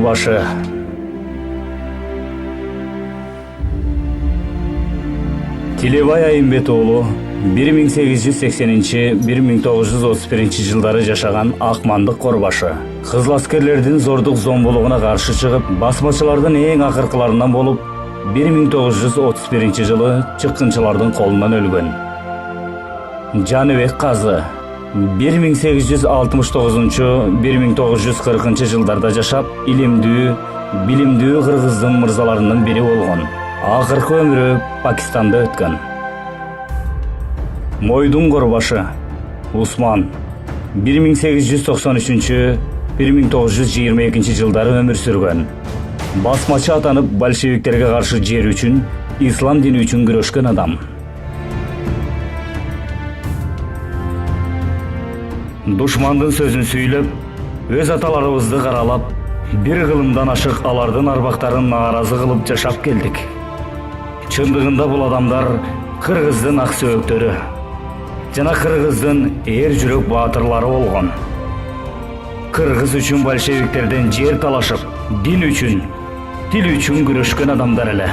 Корбашы. Тилебай Айымбетоğlu 1880-1931 жылдары жашаган Акмандык Корбашы. Кызыл аскерлердин зордук зомбулугуна каршы чыгып, басмачылардын эң акыркыларынан болуп, 1931 жылы чыккынчылардын колунан өлгөн. Жаныбек Казы 1869-1940 жылдарда жашап, илимдүү, билимдүү кыргыздын мырзаларынын бири болгон. Акыркы өмүрү Пакистанда өткөн. Мойдун Корбашы Усман 1893-1922 жылдары өмүр сүргөн. Басмачы атанып, большевиктерге каршы жер үчүн, ислам дини үчүн күрөшкөн адам. Душмандын сөзүн сүйлөп, өз аталарыбызды каралап, бир кылымдан ашык алардын арбактарын нааразы кылып жашап келдик. Чындыгында бул адамдар кыргыздын ак сөөктөрү жана кыргыздын эр жүрөк баатырлары болгон. Кыргыз үчүн большевиктерден жер талашып, дин үчүн, тил үчүн күрөшкөн адамдар эле.